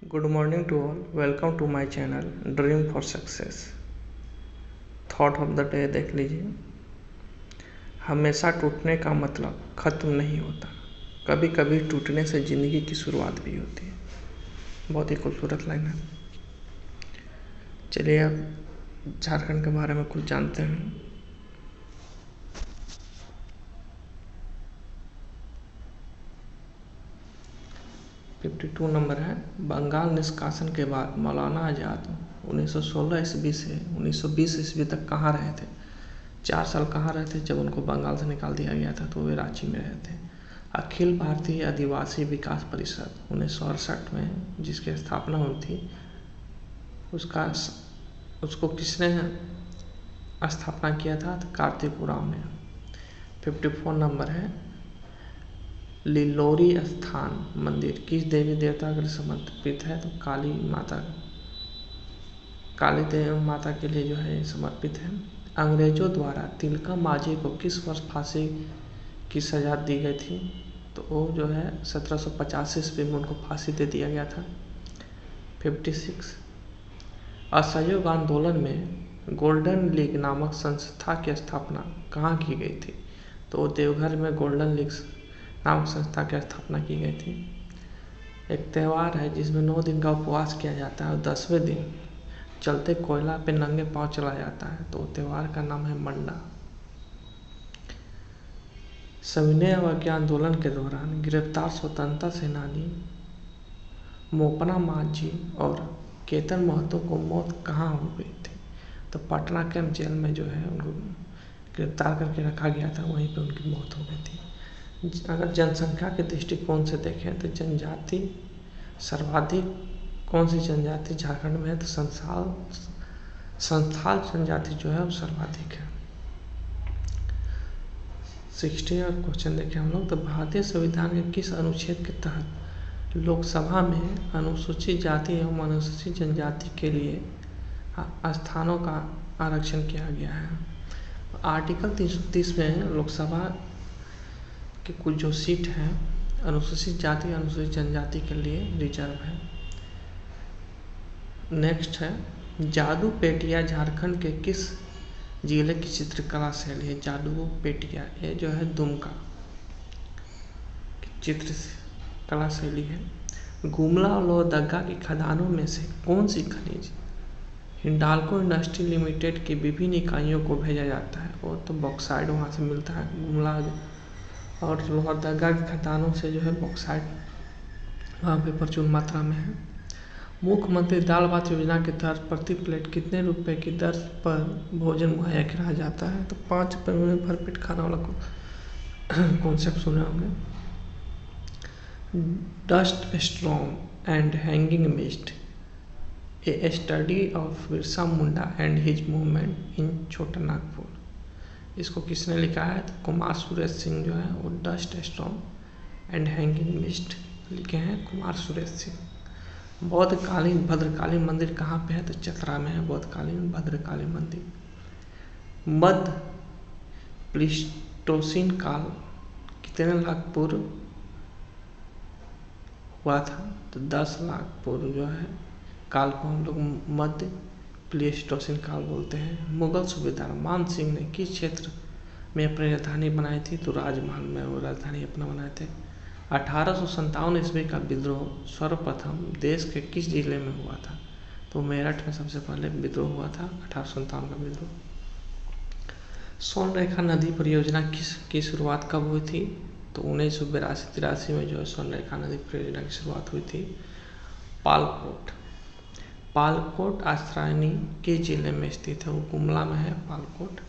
Good morning to all. Welcome to my channel dream for success. Thought of the day देख लीजिए। हमेशा टूटने का मतलब ख़त्म नहीं होता, कभी कभी टूटने से ज़िंदगी की शुरुआत भी होती है। बहुत ही खूबसूरत लाइन है। चलिए अब झारखंड के बारे में कुछ जानते हैं। टू नंबर है। बंगाल निष्कासन के बाद मौलाना आज़ाद 1916 ईस्वी से 1920 ईस्वी तक कहाँ रहे थे? 4 साल कहाँ रहे थे? जब उनको बंगाल से निकाल दिया गया था तो वे रांची में रहे थे। अखिल भारतीय आदिवासी विकास परिषद 1968 में जिसकी स्थापना हुई थी उसको किसने स्थापना किया था? तो कार्तिक उरांव ने। 54 नंबर है। लिलोरी स्थान मंदिर किस देवी देवता के लिए समर्पित है? तो काली देवी माता के लिए जो है समर्पित है। अंग्रेजों द्वारा तिलका मांझी को किस वर्ष फांसी की सजा दी गई थी? तो वो जो है 1785 ईस्वी में उनको फांसी दे दिया गया था। 56 असहयोग आंदोलन में गोल्डन लीग नामक संस्था की स्थापना कहाँ की गई थी? तो देवघर में गोल्डन लीग नामक संस्था की स्थापना की गई थी। एक त्यौहार है जिसमें 9 दिन का उपवास किया जाता है और 10वें दिन चलते कोयला पे नंगे पांव चला जाता है, तो त्यौहार का नाम है मंडा। सविनय अवज्ञा आंदोलन के दौरान गिरफ्तार स्वतंत्रता सेनानी मोपना माझी और केतन महतो को मौत कहाँ हो गई थी? तो पटना कैंप जेल में जो है उनको गिरफ्तार करके रखा गया था, वहीं पे उनकी मौत हो गई थी। अगर जनसंख्या के दृष्टिकोण से देखें तो जनजाति सर्वाधिक कौन सी जनजाति झारखंड में है? तो संथाल जनजाति जो है वो सर्वाधिक है। 60 और क्वेश्चन देखें हम लोग। तो भारतीय संविधान के किस अनुच्छेद के तहत लोकसभा में अनुसूचित जाति एवं अनुसूचित जनजाति के लिए स्थानों का आरक्षण किया गया है? आर्टिकल 330 में लोकसभा कि कुछ जो सीट हैं अनुसूचित जाति अनुसूचित जनजाति के लिए रिजर्व है। नेक्स्ट है जादू पेटिया झारखंड के किस जिले की चित्रकला शैली है? जादू पेटिया ये जो है दुमका की चित्रकला शैली है। गुमला और लोहरदगा की खदानों में से कौन सी खनिज हिंडाल्को इंडस्ट्री लिमिटेड की विभिन्न इकाइयों को भेजा जाता है? वो तो बॉक्साइड वहाँ से मिलता है। गुमला और लोहरदगा की खदानों से जो है बॉक्साइड वहाँ पे प्रचुर मात्रा में है। मुख्यमंत्री दाल भात योजना के तहत प्रति प्लेट कितने रुपए की दर पर भोजन मुहैया कराया जाता है? तो 5 रुपये में भरपेट खाना वाला कॉन्सेप्ट सुने होंगे। Dust storm and hanging mist A study of Birsa Munda and his movement in छोटा नागपुर, इसको किसने लिखा है? तो कुमार सुरेश सिंह जो है वो dust storm and hanging mist लिखे हैं कुमार सुरेश सिंह। बौद्धकालीन भद्रकाली मंदिर कहाँ पे है? तो चतरा में है बौद्धकालीन भद्रकाली मंदिर। मध्य प्लीस्टोसीन काल कितने लाख पूर्व हुआ था? तो 10 लाख पूर्व जो है काल को हम लोग मध्य प्लीस्टोसीन काल बोलते हैं। मुगल सूबेदार मान सिंह ने किस क्षेत्र में अपनी राजधानी बनाई थी? तो राजमहल में वो राजधानी अपना बनाए थे। 1857 ईस्वी का विद्रोह सर्वप्रथम देश के किस जिले में हुआ था? तो मेरठ में सबसे पहले विद्रोह हुआ था 1857 का विद्रोह। स्वर्णरेखा नदी परियोजना की शुरुआत कब हुई थी? तो 1982-83 में जो है स्वर्णरेखा नदी परियोजना की शुरुआत हुई थी। पालकोट आश्रायनी किस जिले में स्थित है? वो गुमला में है पालकोट।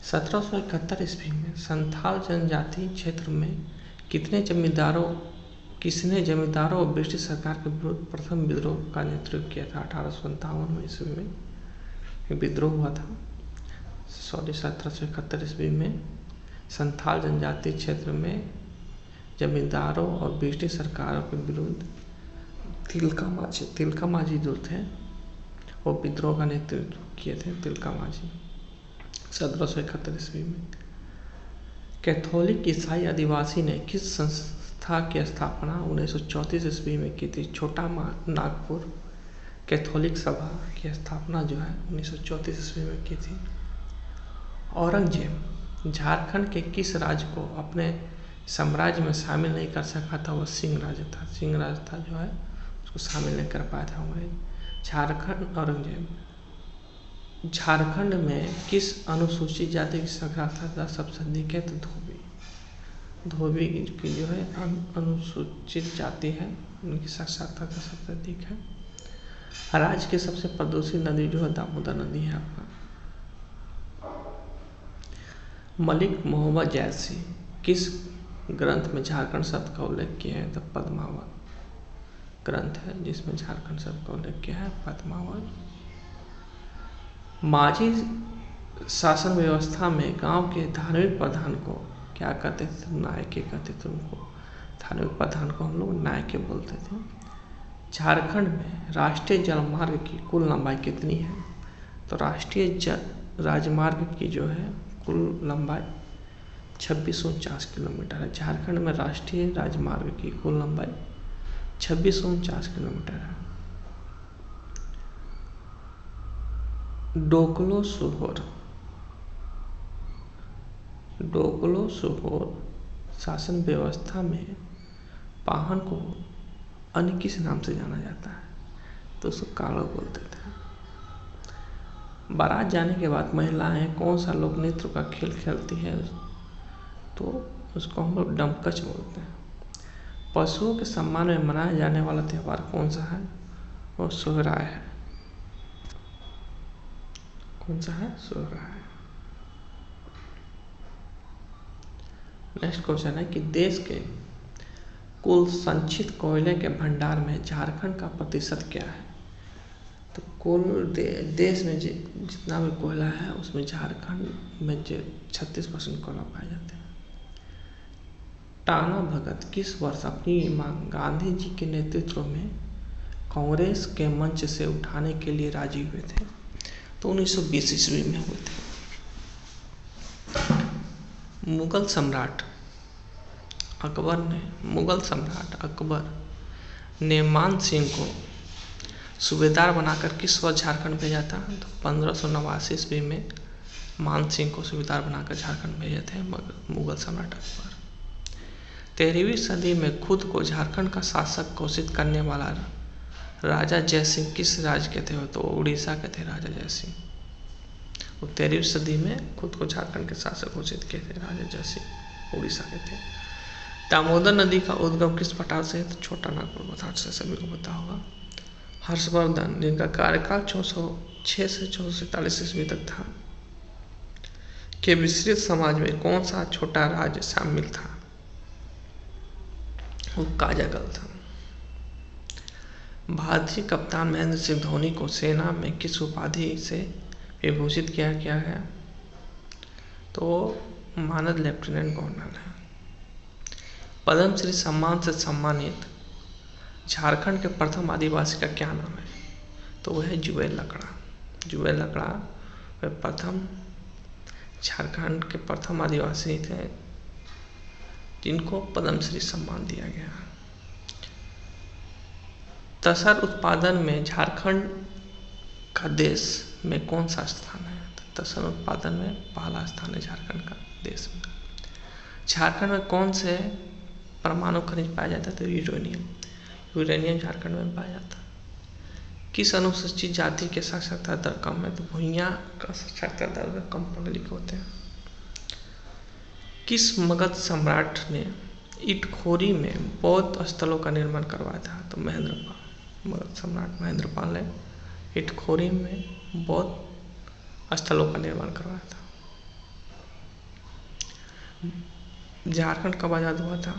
1771 ईस्वी में संथाल जनजाति क्षेत्र में किसने जमींदारों और ब्रिटिश सरकार के विरुद्ध प्रथम विद्रोह का नेतृत्व किया था? 1857 ईस्वी में विद्रोह हुआ था। 1771 ईस्वी में संथाल जनजाति क्षेत्र में जमींदारों और ब्रिटिश सरकारों के विरुद्ध तिलका माझी जो थे वो विद्रोह का नेतृत्व किए थे। तिलका माझी 1771 ईस्वी में। कैथोलिक ईसाई आदिवासी ने किस संस्था की स्थापना 1934 ईस्वी में की थी। छोटा नागपुर कैथोलिक सभा की स्थापना जो है 1934 ईस्वी में की थी। औरंगजेब झारखंड के किस राज्य को अपने साम्राज्य में शामिल नहीं कर सका था? वह सिंह राज्य था। सिंह राज्य था जो है उसको शामिल नहीं कर पाया था अंग्रेज। औरंगजेब झारखंड में किस अनुसूचित जाति की साक्षरता सबसे अधिक है? तो धोबी की जो है अनुसूचित जाति है, उनकी साक्षरता सबसे अधिक है। राज्य की सबसे प्रदूषित नदी जो है दामोदर नदी है अपना। मलिक मोहम्मद जैसी किस ग्रंथ में झारखंड शब्द का उल्लेख किया है? तो पद्मावत ग्रंथ है जिसमें झारखंड शब्द का उल्लेख किया है, पद्मावत। माझी शासन व्यवस्था में गांव के धार्मिक प्रधान को क्या कहते थे? नायके कहते थे उनको। धार्मिक प्रधान को हम लोग नायके बोलते थे। झारखंड में राष्ट्रीय जलमार्ग की कुल लंबाई कितनी है? तो राष्ट्रीय राजमार्ग की जो है कुल लंबाई 2649 किलोमीटर है। झारखंड में राष्ट्रीय राजमार्ग की कुल लंबाई 2649 किलोमीटर है। डोकलो सोहोर शासन व्यवस्था में पाहन को अन्य किस नाम से जाना जाता है? तो उसको कालो बोलते थे। बारात जाने के बाद महिलाएं कौन सा लोक नृत्य का खेल खेलती है? तो उसको हम लोग डमकच बोलते हैं। पशुओं के सम्मान में मनाया जाने वाला त्यौहार कौन सा है? वो सोहराय है। कौन सा है? सोहराय। नेक्स्ट क्वेश्चन है कि देश के कुल संचित कोयले के भंडार में झारखंड का प्रतिशत क्या है? तो कुल देश में जितना भी कोयला है उसमें झारखंड में 36% कोयला पाए जाते हैं। टाना भगत किस वर्ष अपनी मांग गांधी जी के नेतृत्व में कांग्रेस के मंच से उठाने के लिए राजी हुए थे? तो 1920 ईस्वी में हुए थे। मुगल सम्राट अकबर ने मान सिंह को सूबेदार बनाकर किस वर्ष झारखंड भेजा था? तो 1589 ईस्वी में मान सिंह को सूबेदार बनाकर झारखंड भेजे थे मुगल सम्राट अकबर। 13वीं सदी में खुद को झारखंड का शासक घोषित करने वाला राजा जयसिंह किस राज्य के थे? तो उड़ीसा के थे राजा जयसिंह। वो 13वीं सदी में खुद को झारखंड के शासक घोषित किए थे राजा जयसिंह, उड़ीसा के थे। दामोदर नदी का उद्गम किस पठार से है? तो छोटा नागपुर पठार से, सभी को पता होगा। हर्षवर्धन जिनका कार्यकाल 606 से 447 ईस्वी तक था, के मिश्रित समाज में कौन सा छोटा राज्य शामिल था? वो काजागल था। भारतीय कप्तान महेंद्र सिंह धोनी को सेना में किस उपाधि से विभूषित किया गया है? तो मानद लेफ्टिनेंट गवर्नर है। पद्मश्री सम्मान से सम्मानित झारखंड के प्रथम आदिवासी का क्या नाम है? तो वह है जुएल लकड़ा। जुएल लकड़ा वह प्रथम झारखंड के प्रथम आदिवासी थे जिनको पद्मश्री सम्मान दिया गया। तसर उत्पादन में झारखंड का देश में कौन सा स्थान है? तो तसर उत्पादन में पहला स्थान है झारखंड का देश में। झारखंड में कौन से परमाणु खनिज पाया जाता है? तो यूरेनियम झारखंड में पाया जाता है। किस अनुसूचित जाति के साक्षरता दर कम है? तो भुइयां का साक्षरता दर कम पढ़े लिखे होते हैं। किस मगध सम्राट ने इटखोरी में बौद्ध स्थलों का निर्माण करवाया था? तो महेंद्रपाल। मगध सम्राट महेंद्रपाल ने इटखोरी में बौद्ध स्थलों का निर्माण करवाया था। झारखंड कब आज़ाद हुआ था?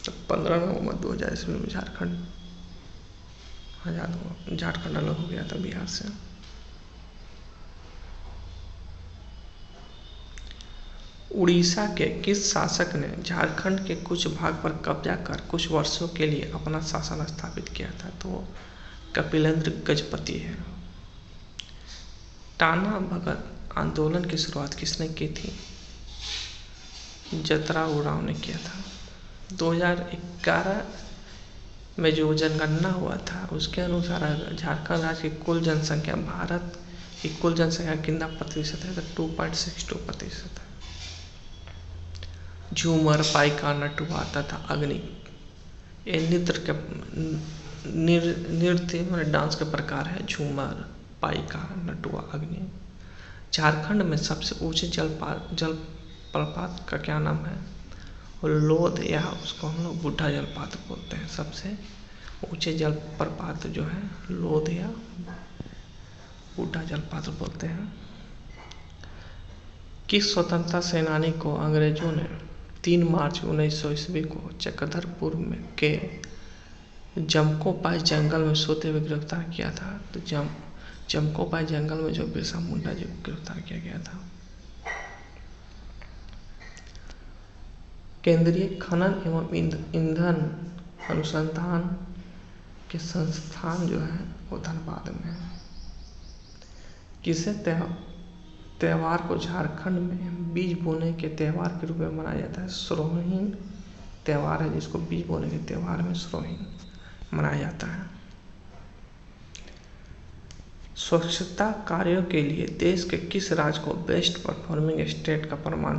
तो 15 नवंबर 2000 ईस्वी में झारखंड आज़ाद हुआ। झारखंड अलग हो गया था बिहार से। उड़ीसा के किस शासक ने झारखंड के कुछ भाग पर कब्जा कर कुछ वर्षों के लिए अपना शासन स्थापित किया था? तो कपिलेंद्र गजपति है। टाना भगत आंदोलन की शुरुआत किसने की थी? जतरा उरांव ने किया था। 2011 में जो जनगणना हुआ था उसके अनुसार झारखंड राज्य की कुल जनसंख्या भारत की कुल जनसंख्या कितना प्रतिशत है? तो 2.62% है। झूमर, पाइका, नटुआ तथा अग्नि ये नृत्य मतलब डांस के प्रकार है। झूमर, पाइका, नटुआ, अग्नि। झारखंड में सबसे ऊंचे जलप्रपात का क्या नाम है? लोध, या उसको हम लोग बुढ़ा जलप्रपात बोलते हैं। सबसे ऊंचे जलप्रपात जो है लोध या बुढ़ा जलप्रपात बोलते हैं। किस स्वतंत्रता सेनानी को अंग्रेजों ने 3 मार्च 1900 ईस्वी को चक्रधरपुर में के जमकोपाई जंगल में सोते हुए गिरफ्तार किया था? तो जमकोपाई जंगल में जो बिरसा मुंडा जी को गिरफ्तार किया गया था। केंद्रीय खनन एवं ईंधन अनुसंधान के संस्थान जो है वो धनबाद में है। किसे त्योहार को झारखंड में बीज बोने के त्योहार के रूप में मनाया जाता है? सोहिन त्योहार है जिसको बीज बोने के त्योहार में सोहिन मनाया जाता है। स्वच्छता कार्यों के लिए देश के किस राज्य को बेस्ट परफॉर्मिंग स्टेट का प्रमाण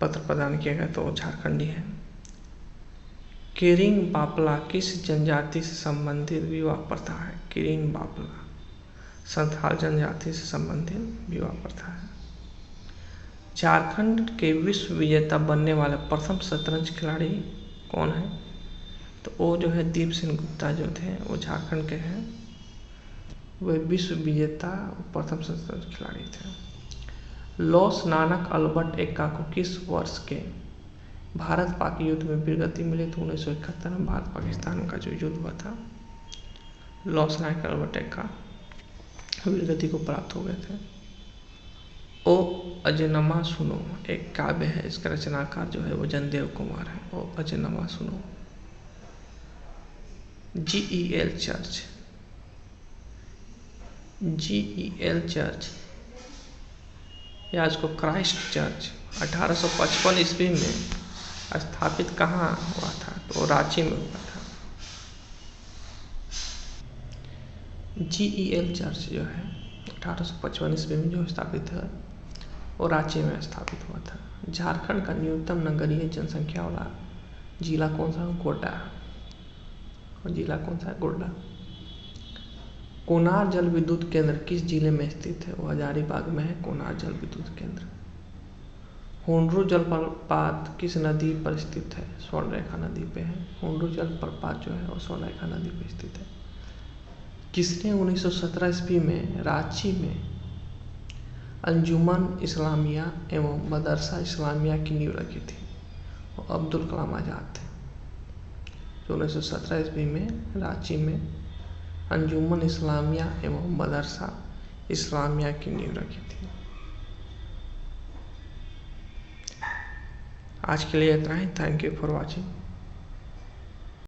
पत्र प्रदान किया गया? तो झारखंड ही है। किरिंग बापला किस जनजाति से संबंधित विवाह प्रथा है? किरिंग बापला संथाल जनजाति से संबंधित विवाह प्रथा है। झारखंड के विश्व विजेता बनने वाले प्रथम शतरंज खिलाड़ी कौन है? तो वो जो है दीप सिंह गुप्ता जो थे वो झारखंड के हैं। वे विश्व विजेता प्रथम शतरंज खिलाड़ी थे। लॉस नानक अल्बर्ट एक्का को किस वर्ष के भारत पाक युद्ध में वीरगति मिली? तो 1971 में भारत पाकिस्तान का जो युद्ध हुआ था लॉस नानक अल्बर्ट एक्का वीरगति को प्राप्त हो गए थे। ओ अजनमा सुनो एक काव्य है, इसका रचनाकार जो है वो जनदेव कुमार है। ओ अजनमा सुनो। GEL चर्च, GEL चर्च या इसको क्राइस्ट चर्च 1855 ईस्वी में स्थापित कहाँ हुआ था? तो रांची में हुआ था। GEL चर्च जो है 1855 ईस्वी में जो स्थापित है वो रांची में स्थापित हुआ था। झारखंड का न्यूनतम नगरीय जनसंख्या वाला जिला कौन सा? गोड्डा। और जिला कौन सा है? गोड्डा। कोनार जल विद्युत केंद्र किस जिले में स्थित है? वो हजारीबाग में है कोनार जल विद्युत केंद्र। हुंडरू जलप्रपात किस नदी पर स्थित है? स्वर्णरेखा नदी पे है। हुंडरू जलप्रपात जो है वो स्वर्णरेखा नदी पर स्थित है। किसने 1917 ईस्वी में रांची में अंजुमन इस्लामिया एवं मदरसा इस्लामिया की नींव रखी थी? वो अब्दुल कलाम आज़ाद थे। जो 1917 ईस्वी में रांची में अंजुमन इस्लामिया एवं मदरसा इस्लामिया की नींव रखी थी। आज के लिए इतना ही। Thank you for watching.